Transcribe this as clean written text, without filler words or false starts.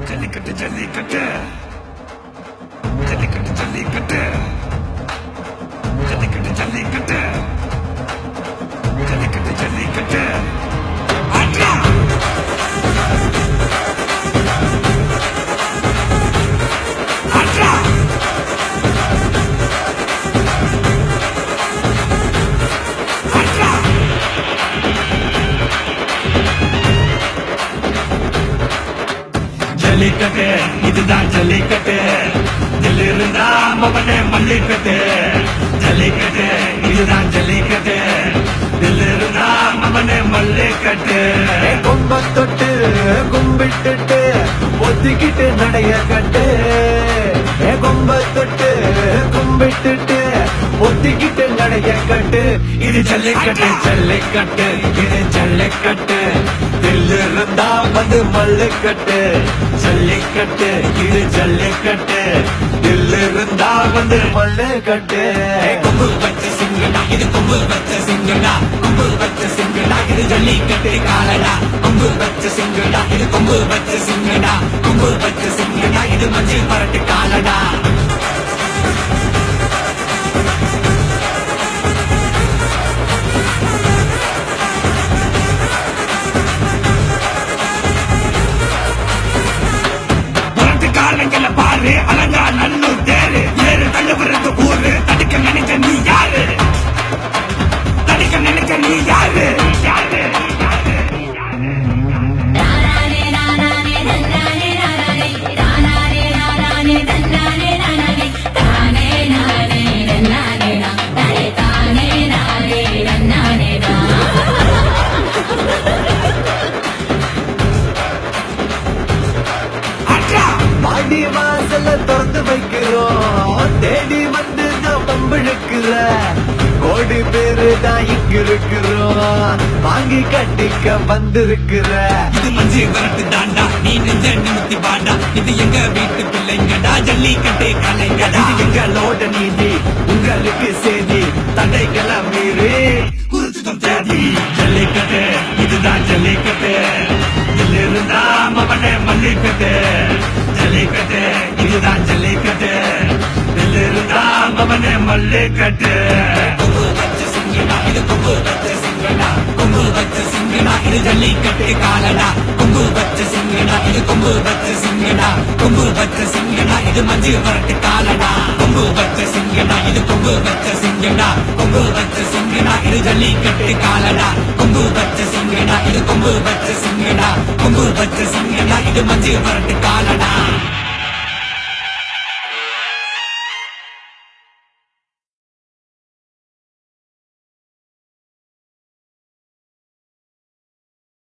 ஜல்லிக்கட்டு ஜல்லிக்கட்டு ஜல்லிக்கட்டு ஜல்லிக்கட்டு ஜல்லிக்கட்டு ஜல்லிக்கட்டு ஜல்லிக்கட்டு ஜல்லிக்கட்டு ஆட்ரா ஆட்ரா ஆட்ரா ஜல்லிக்கட்டு இதுதான் ஜல்லிக்கட்டு தில் இருந்தா மவனே மல்லிக்கட்டு ஜல்லிக்கட்டு இதுதான் ஜல்லிக்கட்டு தில் இருந்தா மவனே மல்லிக்கட்டு கொம்ப தொட்டு கும்பிட்டுட்டு ஒத்திக்கிட்டு நடைய கட்டு கொம்ப தொட்டு கும்பிட்டுட்டு ஒத்திக்கிட்டு நடைய கட்டு இது ஜல்லிக்கட்டு ஜல்லிக்கட்டு இது ஜல்லிக்கட்டு தில் இருந்தா வந்து மல்லுக்கட்டு ஜல்லிக்கட்டு இது ஜல்லிக்கட்டு தில் இருந்தா வந்து மல்லுக்கட்டு கொம்பு வச்ச சிங்கடா இது கொம்பு வச்ச சிங்கடா கொம்பு வச்ச சிங்கடா இது ஜல்லிக்கட்டு காலடா கொம்பு வச்ச சிங்கடா இது கொம்பு வச்ச சிங்கடா கொம்பு வச்ச சிங்கடா இது மஞ்சள் பரட்டு காலடா காலங்கள பாரு அலங்கா நல்லூர் தேரு ஏறு தள்ளுபுறது ஊரு தடுக்க நினைக்க நீ யாரு தடுக்க நினைக்க நீ யாரு யாரு பாடி வாசல திறந்து வைக்கிறோம் தேடி வந்து நான் பம்பிழுக்கிற கோடி பேரு தான் இங்க இருக்கிறோம் வாங்கி கட்டிக்க வந்திருக்கிற இது மஞ்சு வரட்டு தாண்டா நீ நெஞ்ச நிமித்தி பாண்டா இது எங்க வீட்டு பிள்ளைங்கடா ஜல்லிக்கட்டு கலைங்கடா இது எங்களோட நீதி உங்களுக்கு செய்தி தடைகளை மீறி குறிச்சும் தேதி ஜல்லிக்கட்டு இதுதான் ஜல்லிக்கட்டு இதுல இருந்தா மவனே மல்லிக்கட்டு ஜல்லிக்கட்டு இதுதான் ஜல்லிக்கட்டு இதுல இருந்தா மவனே மல்லிக்கட்டு கொம்பு வச்ச சிங்கடா இது கொம்பு வச்ச சிங்கடா கொம்பு வச்ச சிங்கடா இது ஜல்லிக்கட்டு காலடா கொம்பு வச்ச சிங்கடா இது கொம்பு வச்ச சிங்கடா கொம்பு வச்ச சிங்கடா இது மஞ்சு வரட்டு காலடா கொம்பு வச்ச சிங்கடா இது கொம்பு வச்ச சிங்கடா கொம்பு வச்ச சிங்கடா இது ஜல்லிக்கட்டு காலடா கொம்பு வச்ச சிங்கடா இது கொம்பு வச்ச சிங்கடா கொம்பு வச்ச சிங்கடா இது மஞ்சு வரட்டு காலடா